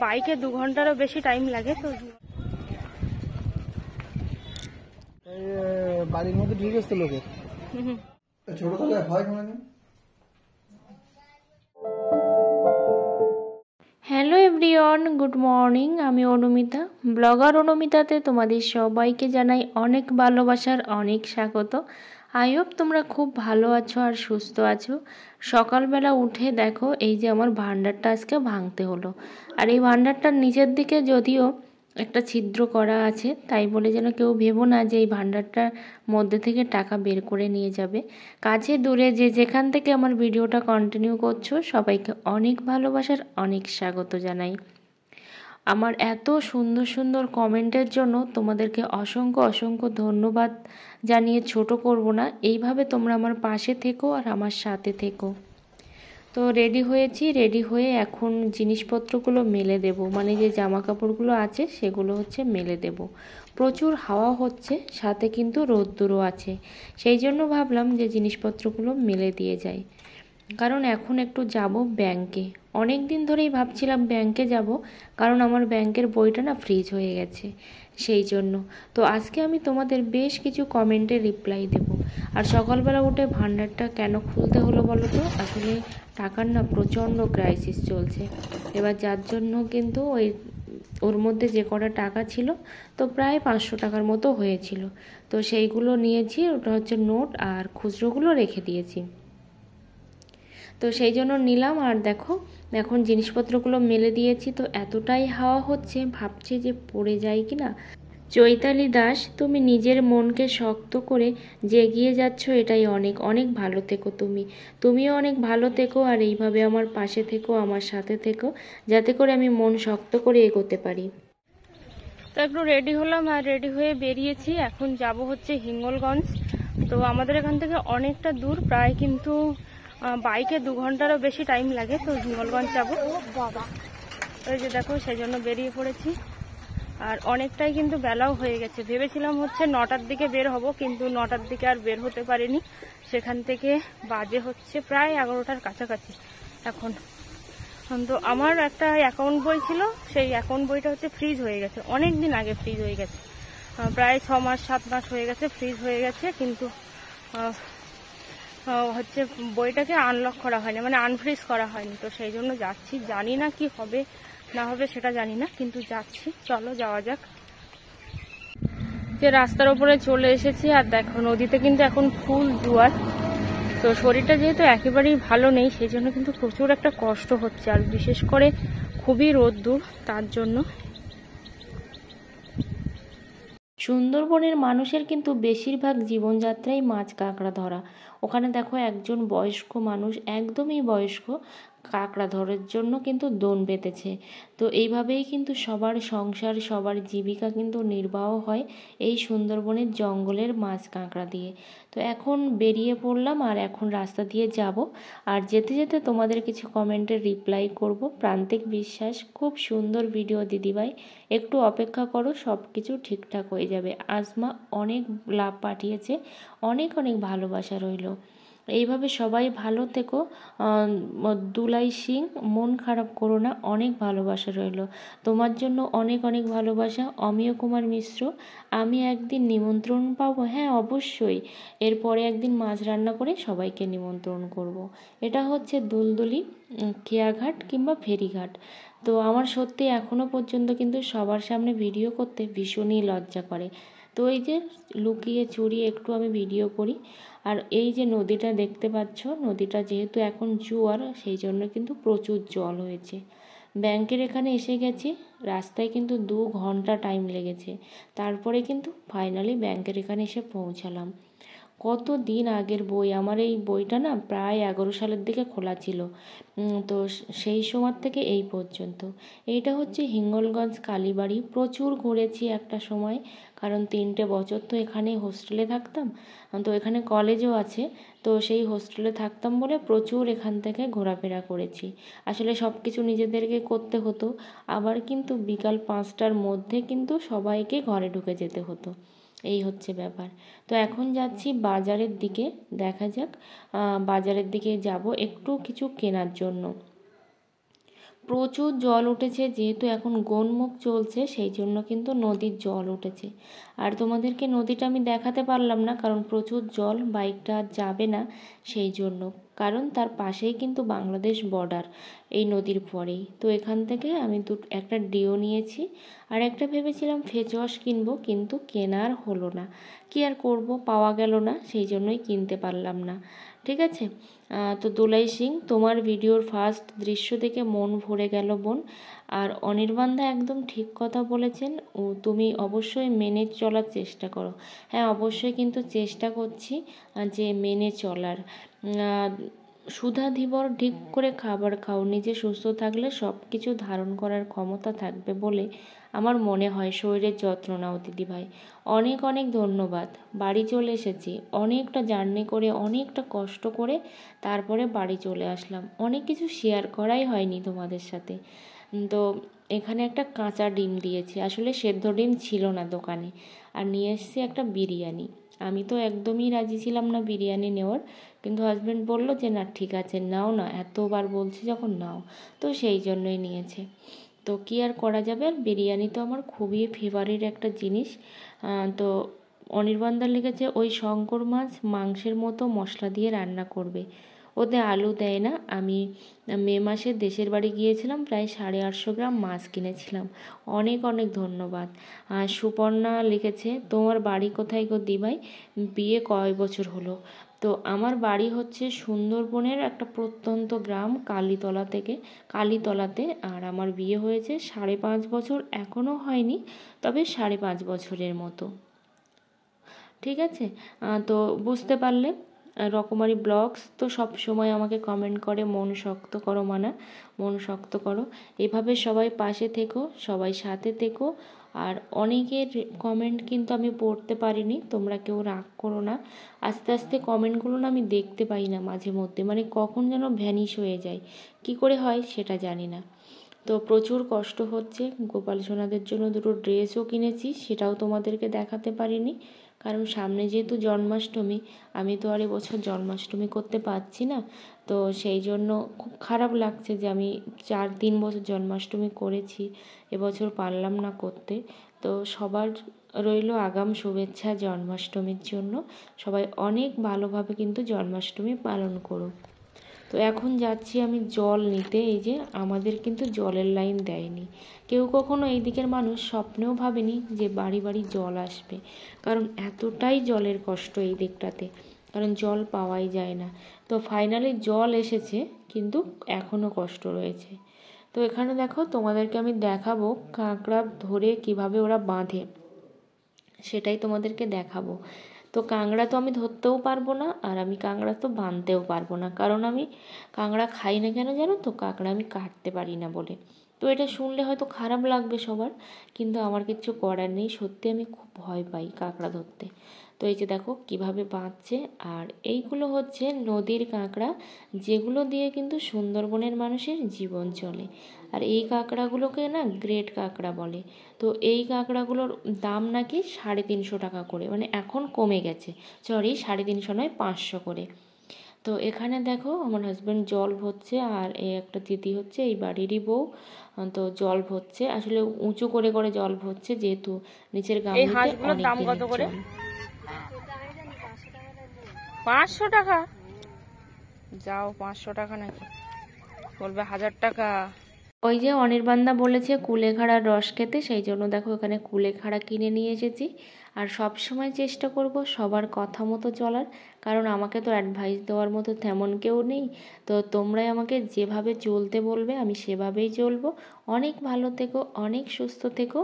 বাইকে 2 ঘন্টারও বেশি টাইম লাগে। তো বাড়ির মধ্যে ঢুকে আসতে লোকের ছোট তাহলে হয় কোনো। Hello everyone, good morning. আমি অনুমিতা, ব্লগার অনুমিতাতে তোমাদের সবাইকে জানাই অনেক ভালোবাসার অনেক স্বাগত। আই হোপ তোমরা খুব ভালো আছো আর সুস্থ আছো। সকালবেলা উঠে দেখো এই যে আমার ভান্ডারটা আজকে ভাঙতে হলো। আর এই ভান্ডারটার নিচের দিকে যদিও একটা ছিদ্র করা আছে, তাই বলে যেন কেউ ভেবো না যে এই ভান্ডারটার মধ্যে থেকে টাকা বের করে নিয়ে যাবে। কাছে দূরে যে যেখান থেকে আমার ভিডিওটা কন্টিনিউ করছো সবাইকে অনেক ভালোবাসার অনেক স্বাগত জানাই। আমার এত সুন্দর সুন্দর কমেন্টের জন্য তোমাদেরকে অসংখ্য অসংখ্য ধন্যবাদ জানিয়ে ছোট করব না। এইভাবে তোমরা আমার পাশে থেকো আর আমার সাথে থেকো। তো রেডি হয়েছি, রেডি হয়ে এখন জিনিসপত্রগুলো মেলে দেব, মানে যে জামা কাপড়গুলো আছে সেগুলো হচ্ছে মেলে দেব। প্রচুর হাওয়া হচ্ছে, সাথে কিন্তু রোদ্দুরও আছে, সেই জন্য ভাবলাম যে জিনিসপত্রগুলো মেলে দিয়ে যাই। কারণ এখন একটু যাব ব্যাংকে। অনেক দিন ধরেই ভাবছিলাম ব্যাংকে যাব, কারণ আমার ব্যাংকের বইটা না ফ্রিজ হয়ে গেছে, সেই জন্য। তো আজকে আমি তোমাদের বেশ কিছু কমেন্টের রিপ্লাই দেব। আর সকালবেলা উঠে ভান্ডারটা কেন খুলতে হলো বলো তো? আসলে টাকার না প্রচণ্ড ক্রাইসিস চলছে এবার, যার জন্য কিন্তু ওর মধ্যে যে কটা টাকা ছিল তো প্রায় 500 টাকার মতো হয়েছিল। তো সেইগুলো নিয়েছি, ওটা হচ্ছে নোট, আর খুচরোগুলো রেখে দিয়েছি। তো সেই জন্য নিলাম। আর দেখো এখন জিনিসপত্রগুলো মেলে দিয়েছি। তো এতটাই হাওয়া হচ্ছে, ভাবছি যে পড়ে যায় কি না। চৈতালি দাস, তুমি নিজের মনকে শক্ত করে যে এগিয়ে যাচ্ছ, এটাই অনেক অনেক ভালো থেকো। তুমিও অনেক ভালো থেকো, আর এইভাবে আমার পাশে থেকো, আমার সাথে থেকো, যাতে করে আমি মন শক্ত করে এগোতে পারি। তো একটু রেডি হলাম, আর রেডি হয়ে বেরিয়েছি। এখন যাব হচ্ছে হিঙ্গলগঞ্জ। তো আমাদের এখান থেকে অনেকটা দূর, প্রায় কিন্তু বাইকে 2 ঘন্টারও বেশি টাইম লাগে। তো হিঙ্গলগঞ্জ যাবো বাবা, ওই যে দেখো, সেই জন্য বেরিয়ে পড়েছি। আর অনেকটাই কিন্তু বেলাও হয়ে গেছে। ভেবেছিলাম হচ্ছে 9টার দিকে বের হব, কিন্তু 9টার দিকে আর বের হতে পারিনি। সেখান থেকে বাজে হচ্ছে প্রায় 11টার কাছাকাছি এখন। তো আমার একটা অ্যাকাউন্ট বই ছিল, সেই অ্যাকাউন্ট বইটা হচ্ছে ফ্রিজ হয়ে গেছে, অনেক দিন আগে ফ্রিজ হয়ে গেছে, প্রায় 6 মাস 7 মাস হয়ে গেছে ফ্রিজ হয়ে গেছে। কিন্তু হচ্ছে বইটাকে আনলক করা হয়নি, মানে আনফ্রিজ করা হয়নি। তো সেই জন্য যাচ্ছি, জানি না কি হবে না হবে সেটা জানি না, কিন্তু যাচ্ছি। চলো যাওয়া যাক। যে রাস্তার উপরে চলে এসেছি, আর দেখো নদীতে কিন্তু এখন ফুল জোয়ার। তো শরীরটা যেহেতু একেবারেই ভালো নেই, সেই জন্য কিন্তু প্রচুর একটা কষ্ট হচ্ছে, আর বিশেষ করে খুবই রোদ্দুর, তার জন্য। সুন্দরবনের মানুষের কিন্তু বেশিরভাগ জীবনযাত্রাই মাছ কাঁকড়া ধরা। ওখানে দেখো একজন বয়স্ক মানুষ, একদমই বয়স্ক, কাঁকড়া ধরার জন্য কিন্তু দোন পেতেছে। তো এইভাবেই কিন্তু সবার সংসার, সবার জীবিকা কিন্তু নির্বাহ হয় এই সুন্দরবনের জঙ্গলের মাছ কাঁকড়া দিয়ে। তো এখন বেরিয়ে পড়লাম, আর এখন রাস্তা দিয়ে যাব। আর যেতে যেতে তোমাদের কিছু কমেন্টের রিপ্লাই করব। প্রান্তিক বিশ্বাস, খুব সুন্দর ভিডিও দিদিভাই, একটু অপেক্ষা করো, সব কিছু ঠিকঠাক হয়ে যাবে। আজমা অনেক লাভ পাঠিয়েছে, অনেক অনেক ভালোবাসা রইল। এইভাবে সবাই ভালো থেকো। দুলাই সিং, মন খারাপ করো না, অনেক ভালোবাসা রইল তোমার জন্য, অনেক অনেক ভালোবাসা। অমিয় কুমার মিশ্র, আমি একদিন নিমন্ত্রণ পাবো? হ্যাঁ অবশ্যই, এরপরে একদিন মাছ রান্না করে সবাইকে নিমন্ত্রণ করব। এটা হচ্ছে দুলদুলি খেয়াঘাট কিংবা ফেরিঘাট। তো আমার সত্যি এখনও পর্যন্ত কিন্তু সবার সামনে ভিডিও করতে ভীষণই লজ্জা করে। তো এই যে লুকিয়ে চুরিয়ে একটু আমি ভিডিও করি। আর এই যে নদীটা দেখতে পাচ্ছ, নদীটা যেহেতু এখন জোয়ার, সেই জন্য কিন্তু প্রচুর জল হয়েছে। ব্যাংকের এখানে এসে গেছি, রাস্তায় কিন্তু 2 ঘন্টা টাইম লেগেছে, তারপরে কিন্তু ফাইনালি ব্যাংকের এখানে এসে পৌঁছালাম। কত দিন আগের বই আমার, এই বইটা না প্রায় 11 সালের দিকে খোলা ছিল। তো সেই সময় থেকে এই পর্যন্ত। এইটা হচ্ছে হিঙ্গলগঞ্জ কালীবাড়ি। প্রচুর ঘুরেছি একটা সময়, কারণ 3টে বছর তো এখানে হোস্টেলে থাকতাম। তো এখানে কলেজও আছে, তো সেই হোস্টেলে থাকতাম বলে প্রচুর এখান থেকে ঘোরাফেরা করেছি। আসলে সব কিছু নিজেদেরকে করতে হতো, আবার কিন্তু বিকাল 5টার মধ্যে কিন্তু সবাইকে ঘরে ঢুকে যেতে হতো। এই হচ্ছে ব্যাপার। তো এখন যাচ্ছি বাজারের দিকে, দেখা যাক। বাজারের দিকে যাব একটু কিছু কেনার জন্য। প্রচুর জল উঠেছে, যেহেতু এখন গোনমুখ চলছে সেই জন্য কিন্তু নদীর জল উঠেছে। আর তোমাদেরকে নদীটা আমি দেখাতে পারলাম না, কারণ প্রচুর জল, বাইকটা আর যাবে না সেই জন্য, কারণ তার পাশেই কিন্তু বাংলাদেশ বর্ডার এই নদীর পরেই। তো এখান থেকে আমি একটা ডিও নিয়েছি, আর একটা ভেবেছিলাম ফেস ওয়াশ কিনবো, কিন্তু কেনার হলো না। কি আর করব, পাওয়া গেল না, সেই জন্যই কিনতে পারলাম না। ঠিক আছে। তো দোলাই সিং, তোমার ভিডিওর ফার্স্ট দৃশ্য দেখে মন ভরে গেল বোন। আর অনির্বাণদা একদম ঠিক কথা বলেছেন, তুমি অবশ্যই মেনে চলার চেষ্টা করো। হ্যাঁ, অবশ্যই কিন্তু চেষ্টা করছি যে মেনে চলার। সুধা ধীবর ঠিক করে খাবার খাও, নিজে সুস্থ থাকলে সব কিছু ধারণ করার ক্ষমতা থাকবে বলে আমার মনে হয়। শরীরের যত্ন নাও দিদিভাই। অনেক অনেক ধন্যবাদ। বাড়ি চলে এসেছি, অনেকটা জার্নি করে, অনেকটা কষ্ট করে তারপরে বাড়ি চলে আসলাম। অনেক কিছু শেয়ার করাই হয়নি তোমাদের সাথে। তো এখানে একটা কাঁচা ডিম দিয়েছি, আসলে সেদ্ধ ডিম ছিল না দোকানে। আর নিয়ে এসেছি একটা বিরিয়ানি। আমি তো একদমই রাজি ছিলাম না বিরিয়ানি নেওয়ার, কিন্তু হাজব্যান্ড বলল যে না ঠিক আছে নাও না, এতবার বলছি যখন নাও, তো সেই জন্যই নিয়েছে। তো কী আর করা যাবে, আর বিরিয়ানি তো আমার খুবই ফেভারিট একটা জিনিস। তো অনির্বাণদা লিখেছে ওই শঙ্কর মাছ মাংসের মতো মশলা দিয়ে রান্না করবে, ওতে আলু দেয় না। আমি মে মাসে দেশের বাড়ি গিয়েছিলাম, প্রায় 850 গ্রাম মাছ কিনেছিলাম। অনেক অনেক ধন্যবাদ। সুপর্ণা লিখেছে তোমার বাড়ি কোথায় গো দিভাই, বিয়ে কয় বছর হলো? তো আমার বাড়ি হচ্ছে সুন্দরবনের একটা প্রত্যন্ত গ্রাম কালীতলাতে। আর আমার বিয়ে হয়েছে 5.5 বছর, এখনও হয়নি, তবে 5.5 বছরের মতো। ঠিক আছে। তো বুঝতে পারলে। রকমারি ব্লগস তো সব সময় আমাকে কমেন্ট করে মন শক্ত করো মানা, মন শক্ত করো। এভাবে সবাই পাশে থেকো, সবাই সাথে থেকো। আর অনেকের কমেন্ট কিন্তু আমি পড়তে পারিনি, তোমরা কেউ রাগ করো না। আস্তে আস্তে কমেন্টগুলো না আমি দেখতে পাই না মাঝে মধ্যে, মানে কখন যেন ভ্যানিশ হয়ে যায়, কি করে হয় সেটা জানি না। তো প্রচুর কষ্ট হচ্ছে। গোপাল সোনাদের জন্য 2টো ড্রেসও কিনেছি, সেটাও তোমাদেরকে দেখাতে পারিনি, কারণ সামনে যেহেতু জন্মাষ্টমী, আমি তো আর এবছর জন্মাষ্টমী করতে পারছি না। তো সেই জন্য খুব খারাপ লাগছে যে আমি 3 বছর জন্মাষ্টমী করেছি, এবছর পারলাম না করতে। তো সবার রইল আগাম শুভেচ্ছা জন্মাষ্টমীর জন্য। সবাই অনেক ভালোভাবে কিন্তু জন্মাষ্টমী পালন করো। তো এখন যাচ্ছি আমি জল নিতে। এই যে আমাদের কিন্তু জলের লাইন দেয়নি, কেউ কখনো এই দিকের মানুষ স্বপ্নেও ভাবেনি যে বাড়ি বাড়ি জল আসবে, কারণ এতটাই জলের কষ্ট এই দিকটাতে, কারণ জল পাওয়াই যায় না। তো ফাইনালি জল এসেছে, কিন্তু এখনও কষ্ট রয়েছে। তো এখানে দেখো, তোমাদেরকে আমি দেখাবো কাঁকড়া ধরে কিভাবে ওরা বাঁধে, সেটাই তোমাদেরকে দেখাবো। তো কাঁকড়া তো আমি ধরতেও পারবো না, আর আমি কাঁকড়া তো বাঁধতেও পারবো না, কারণ আমি কাঁকড়া খাই না কেন জানো তো, কাঁকড়া আমি কাটতে পারি না বলে। তো এটা শুনলে হয়তো খারাপ লাগবে সবার, কিন্তু আমার কিছু করার নেই, সত্যি আমি খুব ভয় পাই কাঁকড়া ধরতে। তো এই যে দেখো কিভাবে বাঁধছে, আর এইগুলো হচ্ছে নদীর কাঁকড়া, যেগুলো দিয়ে কিন্তু সুন্দরবনের মানুষের জীবন চলে। আর এই কাঁকড়াগুলোকে না গ্রেট কাঁকড়া বলে। তো এই কাঁকড়াগুলোর দাম নাকি 350 টাকা করে, মানে এখন কমে গেছে, 350 নয় 500 করে। তো এখানে দেখো আমার হাজব্যান্ড জল ভরছে, আর এই একটা দিদি হচ্ছে এই বাড়িরই বউ। তো জল ভরছে, আসলে উঁচু করে করে জল ভরছে, যেহেতু নিচের গামলাতে অনেক দাম কত করে? 500 টাকা। যাও 500 টাকা নাকি, বলবে 1000 টাকা। ওই যে অনির্বাণদা বলেছে কুলেখাড়ার রস খেতে, সেই জন্য দেখো এখানে কুলেখাড়া কিনে নিয়ে এসেছি। আর সব সময় চেষ্টা করব সবার কথা মতো চলার, কারণ আমাকে তো অ্যাডভাইস দেওয়ার মতো তেমন কেউ নেই। তো তোমরাই আমাকে যেভাবে চলতে বলবে আমি সেভাবেই চলবো। অনেক ভালো থেকো, অনেক সুস্থ থেকো।